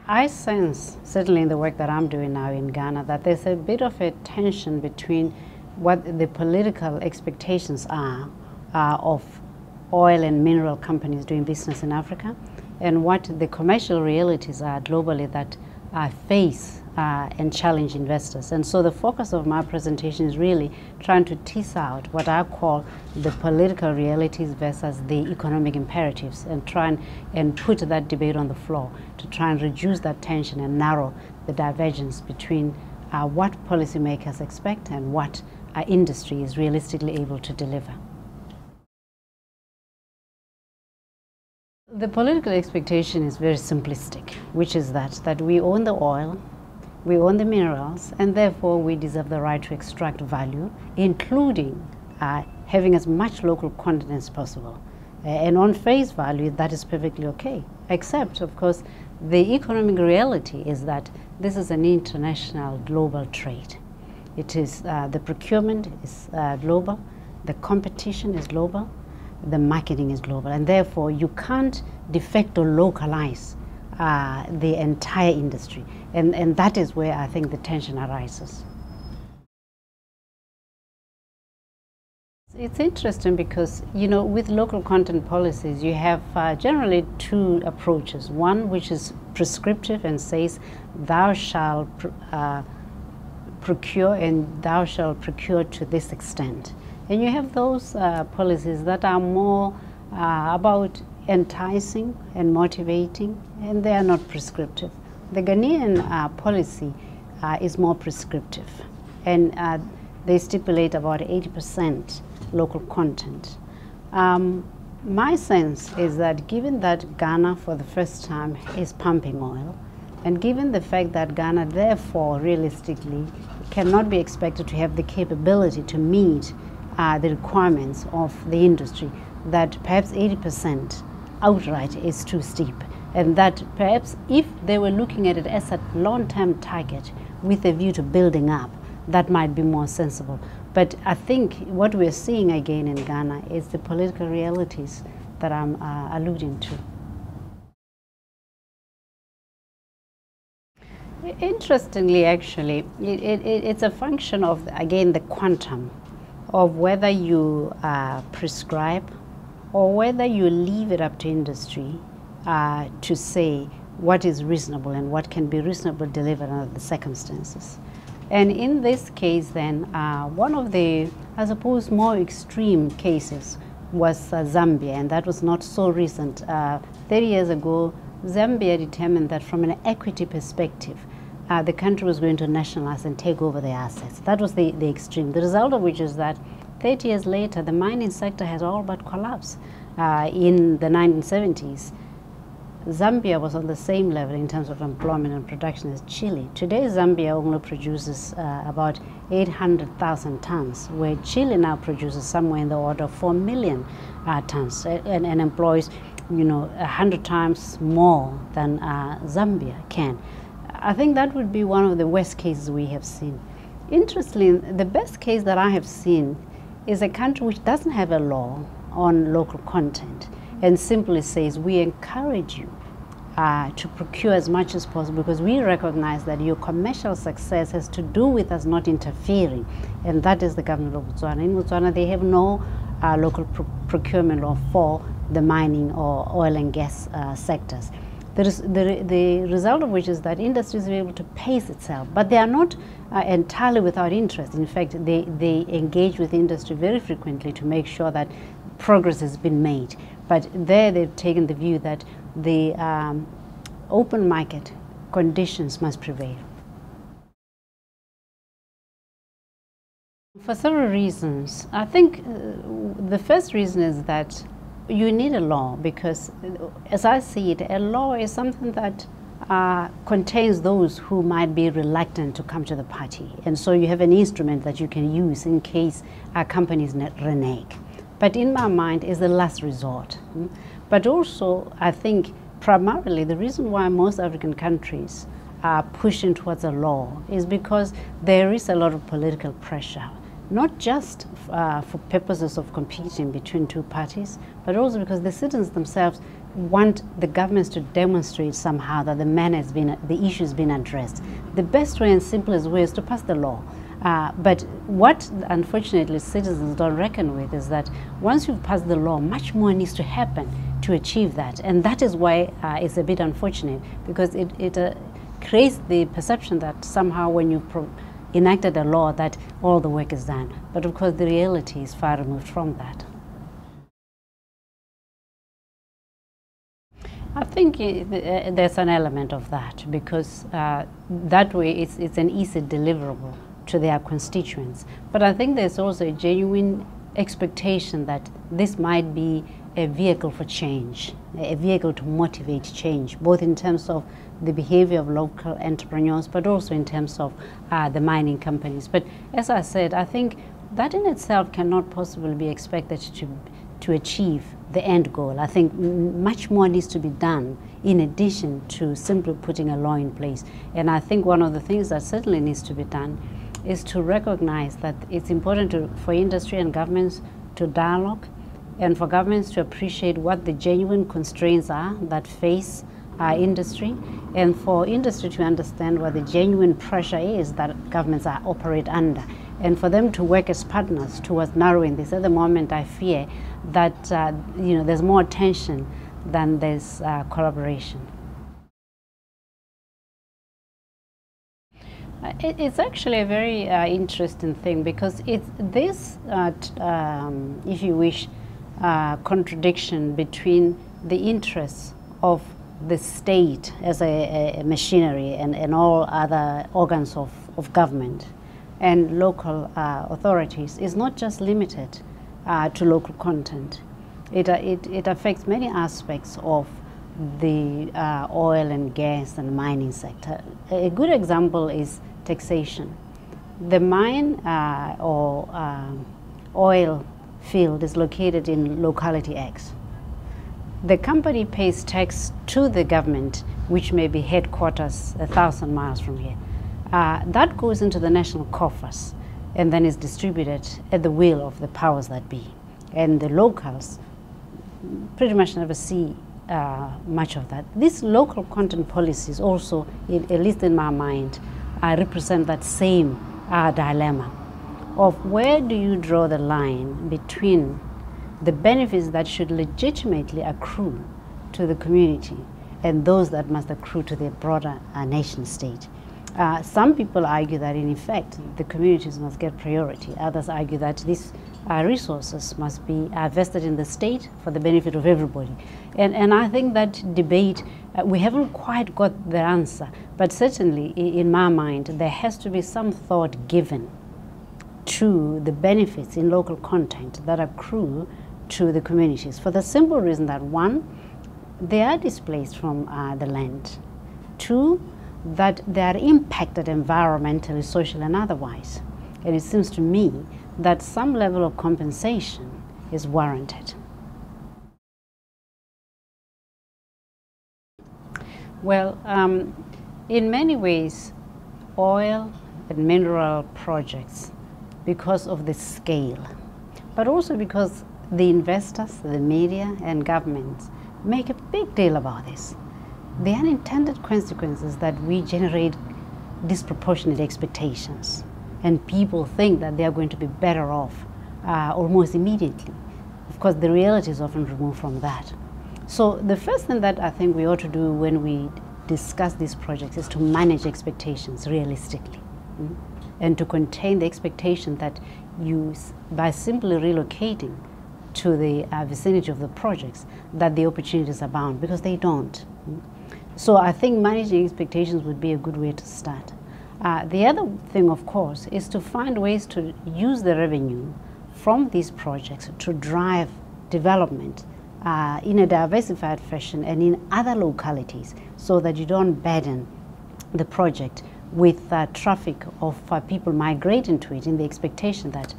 I sense, certainly in the work that I'm doing now in Ghana, that there's a bit of a tension between what the political expectations are of oil and mineral companies doing business in Africa and what the commercial realities are globally that face and challenge investors. And so the focus of my presentation is really trying to tease out what I call the political realities versus the economic imperatives and try and put that debate on the floor to try and reduce that tension and narrow the divergence between what policymakers expect and what our industry is realistically able to deliver. The political expectation is very simplistic, which is that we own the oil, we own the minerals, and therefore we deserve the right to extract value, including having as much local content as possible. And on face value, that is perfectly okay. Except, of course, the economic reality is that this is an international global trade. It is, the procurement is global, the competition is global, the marketing is global, and therefore you can't de facto localize the entire industry. And that is where I think the tension arises. It's interesting because, you know, with local content policies, you have generally two approaches. One which is prescriptive and says, thou shalt procure and thou shalt procure to this extent. And you have those policies that are more about enticing and motivating, and they are not prescriptive. The Ghanaian policy is more prescriptive, and they stipulate about 80% local content. My sense is that given that Ghana for the first time is pumping oil, and given the fact that Ghana therefore realistically cannot be expected to have the capability to meet the requirements of the industry, that perhaps 80% outright is too steep, and that perhaps if they were looking at it as a long-term target with a view to building up, that might be more sensible. But I think what we're seeing again in Ghana is the political realities that I'm alluding to. Interestingly, actually, it's a function of, again, the quantum of whether you prescribe or whether you leave it up to industry to say what is reasonable and what can be reasonably delivered under the circumstances. And in this case then, one of the, I suppose, more extreme cases was Zambia, and that was not so recent. 30 years ago, Zambia determined that from an equity perspective, the country was going to nationalize and take over the assets. That was the extreme. The result of which is that 30 years later, the mining sector has all but collapsed. In the 1970s, Zambia was on the same level in terms of employment and production as Chile. Today, Zambia only produces about 800,000 tons, where Chile now produces somewhere in the order of 4 million tons and employs, you know, 100 times more than Zambia can. I think that would be one of the worst cases we have seen. Interestingly, the best case that I have seen is a country which doesn't have a law on local content and simply says, we encourage you to procure as much as possible because we recognize that your commercial success has to do with us not interfering. And that is the government of Botswana. In Botswana, they have no local procurement law for the mining or oil and gas sectors. The result of which is that industries are able to pace itself, but they are not entirely without interest. In fact, they engage with industry very frequently to make sure that progress has been made. But there they've taken the view that the open market conditions must prevail. For several reasons. I think the first reason is that you need a law because, as I see it, a law is something that contains those who might be reluctant to come to the party. And so you have an instrument that you can use in case companies renege. But in my mind, is the last resort. But also, I think, primarily, the reason why most African countries are pushing towards a law is because there is a lot of political pressure, not just for purposes of competing between two parties, but also because the citizens themselves want the governments to demonstrate somehow that the issue has been addressed. The best way and simplest way is to pass the law. But what, unfortunately, citizens don't reckon with is that once you've passed the law, much more needs to happen to achieve that. And that is why it's a bit unfortunate, because it creates the perception that somehow when you've enacted a law that all the work is done. But of course, the reality is far removed from that. I think there's an element of that, because that way it's an easy deliverable to their constituents. But I think there's also a genuine expectation that this might be a vehicle for change, a vehicle to motivate change, both in terms of the behavior of local entrepreneurs, but also in terms of the mining companies. But as I said, I think that in itself cannot possibly be expected to achieve the end goal. I think much more needs to be done in addition to simply putting a law in place. And I think one of the things that certainly needs to be done is to recognize that it's important for industry and governments to dialogue, and for governments to appreciate what the genuine constraints are that face our industry, and for industry to understand what the genuine pressure is that governments operate under, and for them to work as partners towards narrowing this. At the moment, I fear that there's more tension than there's collaboration. It's actually a very interesting thing, because it's this, if you wish, contradiction between the interests of the state as a machinery and all other organs of government and local authorities is not just limited to local content. It affects many aspects of the oil and gas and mining sector. A good example is taxation. The mine or oil field is located in locality X. The company pays tax to the government, which may be headquarters 1,000 miles from here. That goes into the national coffers and then is distributed at the will of the powers that be. And the locals pretty much never see much of that. These local content policies also, at least in my mind, represent that same dilemma of where do you draw the line between the benefits that should legitimately accrue to the community and those that must accrue to the broader nation state. Some people argue that in effect the communities must get priority. Others argue that these resources must be vested in the state for the benefit of everybody. And I think that debate, we haven't quite got the answer, but certainly in my mind there has to be some thought given to the benefits in local content that accrue to the communities, for the simple reason that one, they are displaced from the land. Two, that they are impacted environmentally, socially, and otherwise. And it seems to me that some level of compensation is warranted. Well, in many ways, oil and mineral projects, because of the scale, but also because the investors, the media, and governments make a big deal about this. The unintended consequences that we generate disproportionate expectations, and people think that they are going to be better off almost immediately. Of course, the reality is often removed from that. So the first thing that I think we ought to do when we discuss these projects is to manage expectations realistically, and to contain the expectation that by simply relocating to the vicinity of the projects, that the opportunities abound, because they don't. So I think managing expectations would be a good way to start. The other thing, of course, is to find ways to use the revenue from these projects to drive development in a diversified fashion and in other localities, so that you don't burden the project with traffic of people migrating to it in the expectation that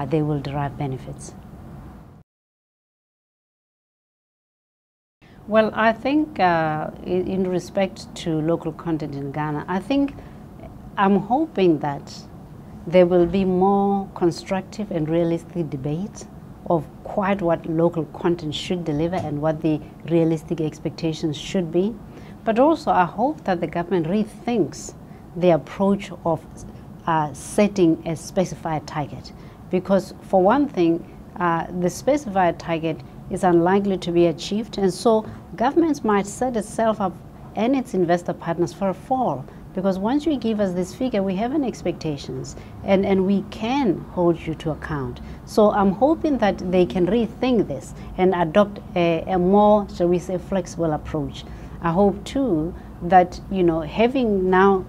they will derive benefits. Well, I think in respect to local content in Ghana, I'm hoping that there will be more constructive and realistic debate of quite what local content should deliver and what the realistic expectations should be. But also I hope that the government rethinks the approach of setting a specified target. Because for one thing, the specified target is unlikely to be achieved, and so governments might set itself up and its investor partners for a fall. Because once you give us this figure, we have an expectations, and we can hold you to account. So I'm hoping that they can rethink this and adopt a more, shall we say, flexible approach. I hope too that, you know, having now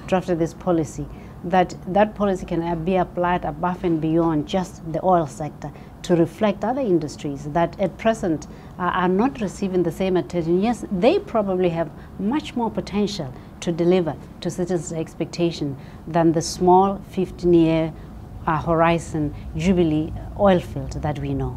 drafted this policy, that policy can be applied above and beyond just the oil sector to reflect other industries that at present are not receiving the same attention. Yes, they probably have much more potential to deliver to citizens' expectation than the small 15-year horizon Jubilee oil field that we know.